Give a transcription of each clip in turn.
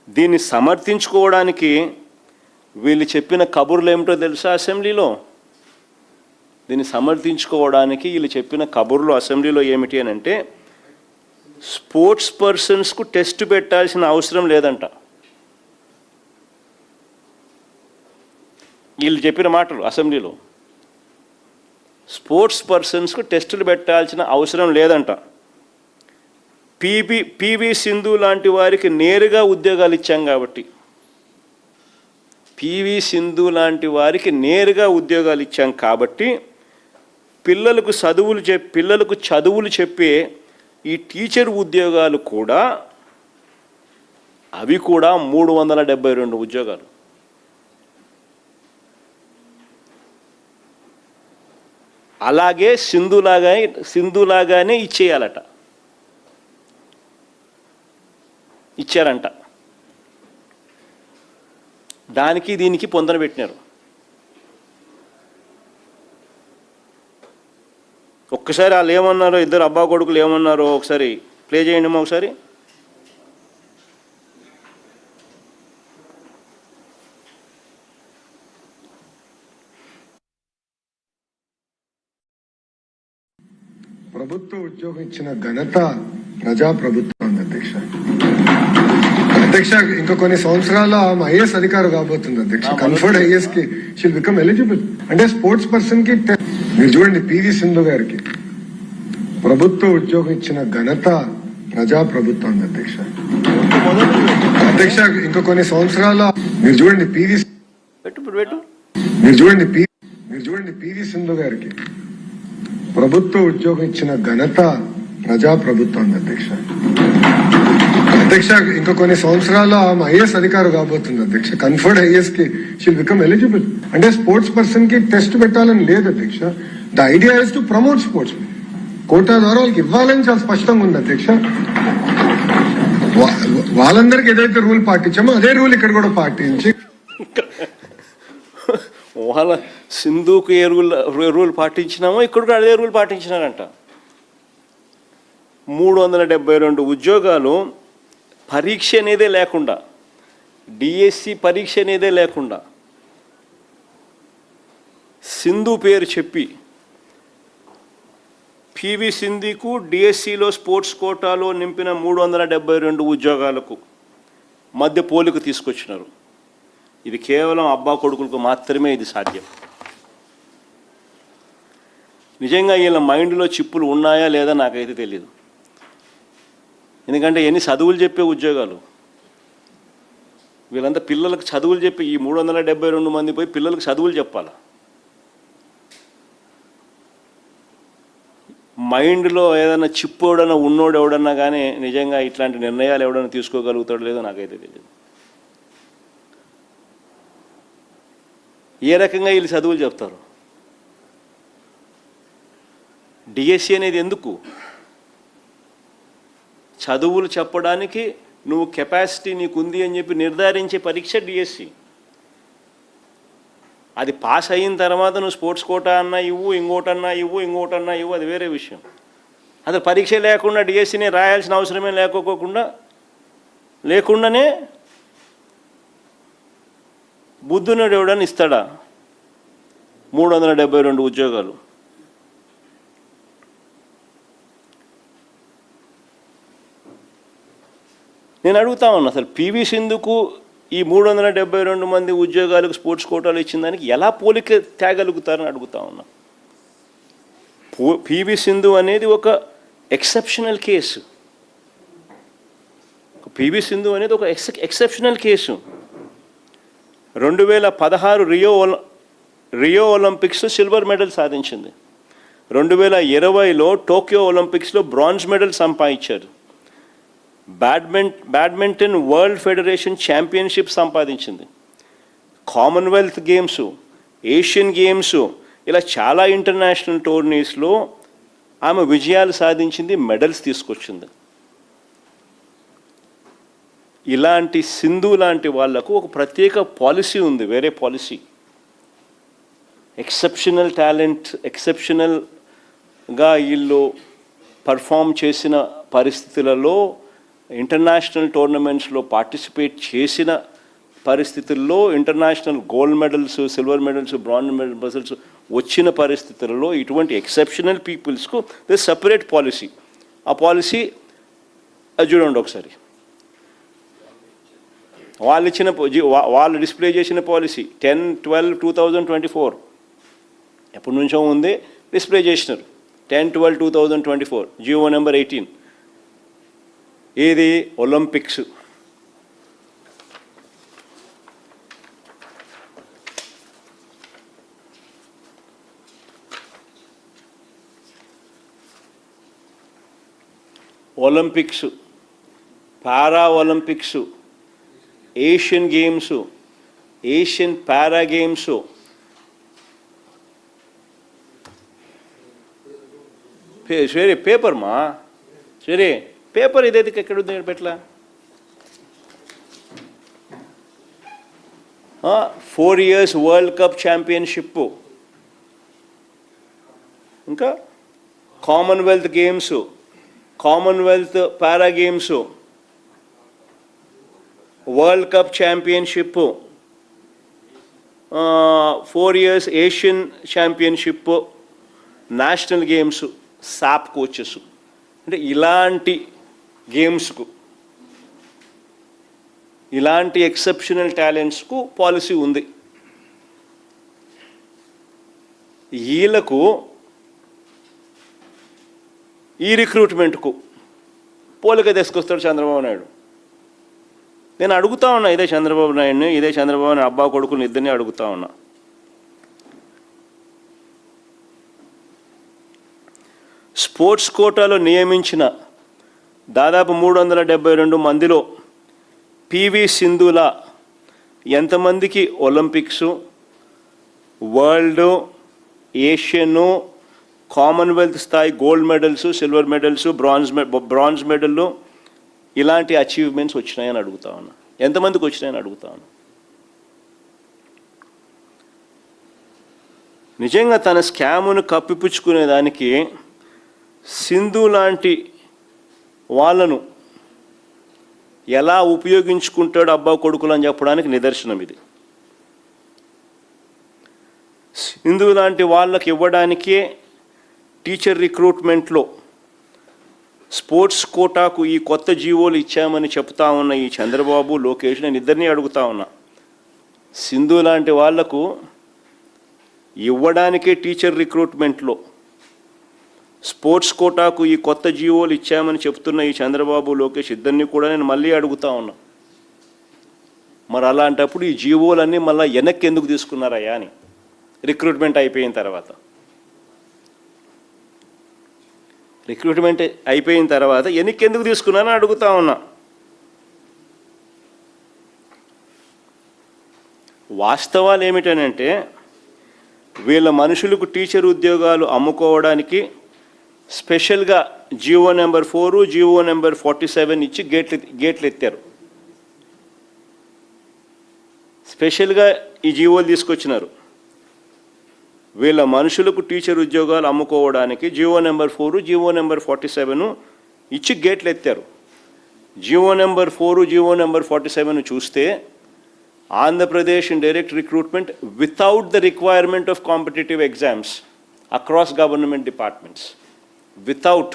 దీన్ని సమర్థించుకోవడానికి వీళ్ళు చెప్పిన కబుర్లు ఏమిటో తెలుసా అసెంబ్లీలో? దీన్ని సమర్థించుకోవడానికి వీళ్ళు చెప్పిన కబుర్లు అసెంబ్లీలో ఏమిటి అని అంటే, స్పోర్ట్స్ పర్సన్స్కు టెస్ట్ పెట్టాల్సిన అవసరం లేదంట. వీళ్ళు చెప్పిన మాటలు అసెంబ్లీలో, స్పోర్ట్స్ పర్సన్స్కు టెస్టులు పెట్టాల్సిన అవసరం లేదంట. పివి సింధు లాంటి వారికి నేరుగా ఉద్యోగాలు ఇచ్చాం కాబట్టి, పివి సింధు లాంటి వారికి నేరుగా ఉద్యోగాలు ఇచ్చాం కాబట్టి పిల్లలకు చదువులు చెప్పే ఈ టీచర్ ఉద్యోగాలు కూడా, అవి కూడా 372 ఉద్యోగాలు. అలాగే సింధులాగానే ఇచ్చేయాలట, ఇచ్చారంట. దానికి దీనికి పొందన పెట్టినారు. ఒక్కసారి వాళ్ళు ఏమన్నారో, ఇద్దరు అబ్బా కొడుకులు ఏమన్నారో ఒకసారి ప్లే చేయండి అమ్మా ఒకసారి. ప్రభుత్వ ఉద్యోగం ఇచ్చిన ఘనత ప్రజాప్రభుత్వం అధ్యక్ష. అధ్యక్ష, ఇంకా కొన్ని సంవత్సరాల ఐఏఎస్ అధికారి కాబోతుంది అధ్యక్ష. కన్ఫర్డ్ ఐఏఎస్ కి షీల్ బికమ్ ఎలిజిబుల్. అంటే స్పోర్ట్స్ పర్సన్ కి మీరు చూడండి, పివి సింధు గారికి ప్రభుత్వ ఉద్యోగం ఇచ్చిన ఘనత ప్రజాప్రభుత్వం అధ్యక్ష. అధ్యక్ష, ఇంకా కొన్ని సంవత్సరాల మీరు చూడండి, పివి సింధు గారికి ప్రభుత్వ ఉద్యోగం ఇచ్చిన ఘనత ప్రజాప్రభుత్వం అధ్యక్ష. అధ్యక్ష, ఇంకా కొన్ని సంవత్సరాల ఐఏఎస్ అధికారి కాబోతుంది అధ్యక్ష. కన్ఫర్డ్ ఐఏఎస్ కి షీల్ బికమ్ ఎలిజిబుల్. అంటే స్పోర్ట్స్ పర్సన్ కి టెస్ట్ పెట్టాలని లేదు అధ్యక్ష. The idea is to promote sports. Quota ద్వారా వాళ్ళకి ఇవ్వాలని చాలా స్పష్టంగా ఉంది అధ్యక్ష. వాళ్ళందరికీ ఏదైతే రూల్ పాటించామో అదే రూల్ ఇక్కడ కూడా పాటించి, వాళ్ళ సింధుకు ఏ రూల్ పాటించినామో ఇక్కడ కూడా అదే రూల్ పాటించినారంట. 372 ఉద్యోగాలు పరీక్ష అనేదే లేకుండా, డిఎస్సి పరీక్ష అనేదే లేకుండా సింధు పేరు చెప్పి పివి సింధుకు డిఎస్సిలో స్పోర్ట్స్ కోటాలో నింపిన 372 ఉద్యోగాలకు మధ్య పోలిక తీసుకొచ్చినారు. ఇది కేవలం అబ్బా కొడుకులకు మాత్రమే ఇది సాధ్యం. నిజంగా వీళ్ళ మైండ్లో చిప్పులు ఉన్నాయా లేదా నాకైతే తెలియదు. ఎందుకంటే ఎన్ని చదువులు చెప్పే ఉద్యోగాలు, వీళ్ళంతా పిల్లలకు చదువులు చెప్పి, ఈ 372 మంది పోయి పిల్లలకు చదువులు చెప్పాలి. మైండ్లో ఏదైనా చిప్పు ఎవడన్నా ఉన్నోడు ఎవడన్నా కానీ నిజంగా ఇట్లాంటి నిర్ణయాలు ఎవడన్నా తీసుకోగలుగుతాడో లేదో నాకైతే తెలియదు. ఏ రకంగా వీళ్ళు చదువులు చెప్తారు? డిఎస్సి అనేది ఎందుకు? చదువులు చెప్పడానికి నువ్వు కెపాసిటీ నీకుంది అని చెప్పి నిర్ధారించే పరీక్ష డిఎస్సి. అది పాస్ అయిన తర్వాత నువ్వు స్పోర్ట్స్ కోటా అన్నా ఇవ్వు, ఇంకోటన్నా ఇవ్వు, అది వేరే విషయం. అది పరీక్ష లేకుండా డిఎస్సిని రాయాల్సిన అవసరమే లేకుండానే బుద్ధునుడు ఎవడని ఇస్తాడా 372 ఉద్యోగాలు? నేను అడుగుతా ఉన్నా, అసలు పివి సింధుకు ఈ 372 మంది ఉద్యోగాలకు స్పోర్ట్స్ కోటాలు ఇచ్చిన దానికి ఎలా పోలిక తేగలుగుతారని అడుగుతా ఉన్నా. పివి సింధు అనేది ఒక ఎక్సెప్షనల్ కేసు. పివి సింధు అనేది ఒక ఎక్సెప్షనల్ కేసు. 2016 రియో ఒలింపిక్స్లో సిల్వర్ మెడల్ సాధించింది. 2020లో టోక్యో ఒలింపిక్స్లో బ్రాంజ్ మెడల్ సంపాదించారు. బ్యాడ్మింటన్ వరల్డ్ ఫెడరేషన్ ఛాంపియన్షిప్ సంపాదించింది. కామన్వెల్త్ గేమ్స్, ఏషియన్ గేమ్స్, ఇలా చాలా ఇంటర్నేషనల్ టోర్నీస్లో ఆమె విజయాలు సాధించింది, మెడల్స్ తీసుకొచ్చింది. ఇలాంటి సింధు లాంటి వాళ్లకు ఒక ప్రత్యేక పాలసీ ఉంది, వేరే పాలసీ. ఎక్సెప్షనల్ టాలెంట్, ఎక్సెప్షనల్గా వీళ్ళు పర్ఫామ్ చేసిన పరిస్థితులలో ఇంటర్నేషనల్ టోర్నమెంట్స్లో పార్టిసిపేట్ చేసిన పరిస్థితుల్లో international gold medals, silver medals, bronze medals వచ్చిన పరిస్థితుల్లో ఇటువంటి ఎక్సెప్షనల్ పీపుల్స్కు ది సపరేట్ పాలసీ. ఆ పాలసీ చూడండి ఒకసారి, వాళ్ళు డిస్ప్లే చేసిన పాలసీ 10/12/2024 ఎప్పటి నుంచో ఉంది, డిస్ప్లే చేసినారు 10/12/2024 జియో నెంబర్ 18. ఏది? Olympics. Olympics, para Olympics, Asian games, Asian para games, సరే పేపర్ మా సరే పేపర్ ఇదైతే ఎక్కడ ఉంది పెట్ల 4 years వరల్డ్ కప్ ఛాంపియన్షిప్, ఇంకా commonwealth games, commonwealth para games, world cup championship, 4 years Asian championship, national games, SAAP coaches. అంటే ఇలాంటి గేమ్స్కు, ఇలాంటి ఎక్సెప్షనల్ టాలెంట్స్కు పాలసీ ఉంది. వీళ్ళకు ఈ రిక్రూట్మెంట్కు పోలిక తీసుకొస్తాడు చంద్రబాబు నాయుడు. నేను అడుగుతా ఉన్నా, ఇదే చంద్రబాబు నాయుడిని, ఇదే చంద్రబాబు నాయుడు అబ్బా కొడుకుని ఇద్దరిని అడుగుతా ఉన్నా. స్పోర్ట్స్ కోటాలో నియమించిన దాదాపు 372 మందిలో పివి సింధులా ఎంతమందికి ఒలింపిక్స్, వరల్డ్, ఏషియను, కామన్వెల్త్ స్థాయి gold medals, silver medals, bronze మెడల్లు ఇలాంటి అచీవ్మెంట్స్ వచ్చినాయని అడుగుతా ఉన్నా. ఎంతమందికి వచ్చినాయని అడుగుతా ఉన్నా. నిజంగా తన స్కామును కప్పిపుచ్చుకునేదానికి సింధు లాంటి వాళ్ళను ఎలా ఉపయోగించుకుంటాడు అబ్బా కొడుకులు అని చెప్పడానికి నిదర్శనం ఇది. సింధు లాంటి వాళ్ళకి ఇవ్వడానికే టీచర్ రిక్రూట్మెంట్లో స్పోర్ట్స్ కోటాకు ఈ కొత్త జీవోలు ఇచ్చామని చెప్తా ఉన్న ఈ చంద్రబాబు, లోకేష్, నేను ఇద్దరిని అడుగుతా ఉన్నా. సింధు లాంటి వాళ్లకు ఇవ్వడానికే టీచర్ రిక్రూట్మెంట్లో స్పోర్ట్స్ కోటాకు ఈ కొత్త జీవోలు ఇచ్చామని చెప్తున్న ఈ చంద్రబాబు, లోకేష్ ఇద్దరిని కూడా నేను మళ్ళీ అడుగుతా ఉన్నా. మరి అలాంటప్పుడు ఈ జీవోలన్నీ మళ్ళీ వెనక్కి ఎందుకు తీసుకున్నారయ్యా అని రిక్రూట్మెంట్ అయిపోయిన తర్వాత. రిక్రూట్మెంట్ అయిపోయిన తర్వాత వెనక్కి ఎందుకు తీసుకున్నారని అడుగుతా ఉన్నా. వాస్తవాలు ఏమిటనంటే వీళ్ళ మనుషులకు టీచర్ ఉద్యోగాలు అమ్ముకోవడానికి స్పెషల్గా జియో నెంబర్ 4, జియో నెంబర్ 47 ఇచ్చి గేట్లు ఎత్తారు. స్పెషల్గా ఈ జీవోలు తీసుకొచ్చినారు. వీళ్ళ మనుషులకు టీచర్ ఉద్యోగాలు అమ్ముకోవడానికి జియో నెంబర్ 4, జియో నెంబర్ 47 ఇచ్చి గేట్లు ఎత్తారు. జియో నెంబర్ 4, జియో నెంబర్ 47 చూస్తే Andhra Pradesh in direct recruitment without the requirement of competitive exams across government departments, without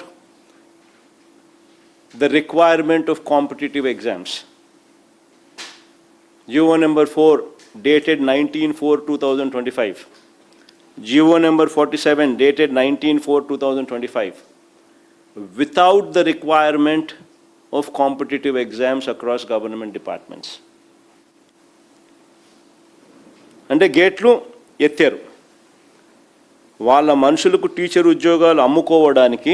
the requirement of competitive exams. GO number 4 dated 19/4/2025. GO number 47 dated 19/4/2025. Without the requirement of competitive exams across government departments. అంటే గేట్లు ఎత్తారు. వాళ్ళ మనుషులకు teacher ఉద్యోగాలు అమ్ముకోవడానికి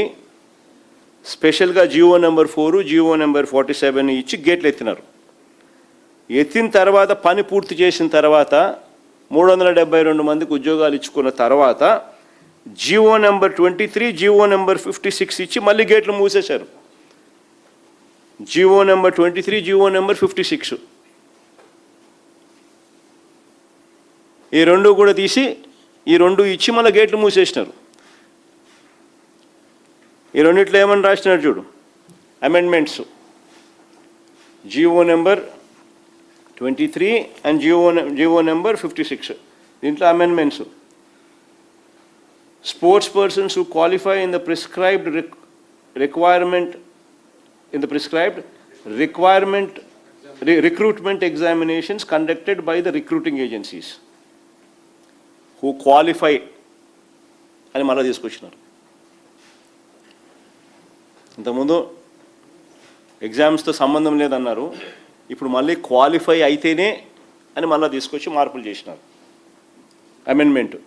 స్పెషల్గా Jio number 4, Jio number 47 ఇచ్చి గేట్లు ఎత్తినారు. ఎత్తిన తర్వాత పని పూర్తి చేసిన తర్వాత 372 మందికి ఉద్యోగాలు ఇచ్చుకున్న తర్వాత జియో నెంబర్ 23, జియో నెంబర్ 56 ఇచ్చి మళ్ళీ గేట్లు మూసేశారు. జియో నెంబర్ 23, జియో నెంబర్ 56 ఈ రెండు కూడా తీసి ఈ రెండు ఇచ్చి మళ్ళీ గేట్లు మూసేసినారు. ఈ రెండిట్లో ఏమని రాసినారు చూడు, amendments. GO number 23 and GO number 56. దీంట్లో amendments. Sports persons who qualify in the prescribed recruitment examinations conducted by the recruiting agencies who qualify అని మళ్ళీ తీసుకొచ్చినారు. ఇంతకుముందు ఎగ్జామ్స్తో సంబంధం లేదన్నారు, ఇప్పుడు మళ్ళీ క్వాలిఫై అయితేనే అని మళ్ళీ తీసుకొచ్చి మార్పులు చేసినారు. Amendment.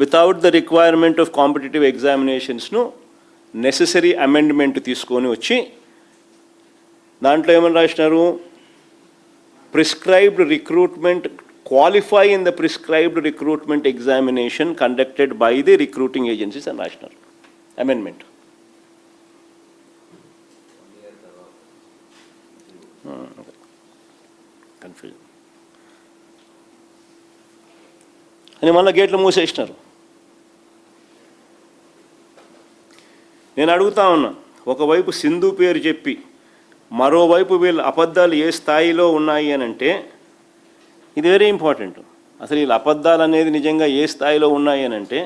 Without the requirement of competitive ఎగ్జామినేషన్స్ను నెసెసరీ అమెండ్మెంట్ తీసుకొని వచ్చి దాంట్లో ఏమని రాసినారు, prescribed recruitment, qualify in the prescribed recruitment examination conducted by the recruiting agencies అని రాసినారు. అమెండ్మెంట్. కన్ఫ్యూజన్ అని మళ్ళీ గేట్లు మూసేసినారు. నేను అడుగుతా ఉన్నా, ఒకవైపు సింధు పేరు చెప్పి మరోవైపు వీళ్ళ అబద్ధాలు ఏ స్థాయిలో ఉన్నాయి అని అంటే ఇది వెరీ ఇంపార్టెంట్. అసలు వీళ్ళ అబద్ధాలు అనేది నిజంగా ఏ స్థాయిలో ఉన్నాయి అని అంటే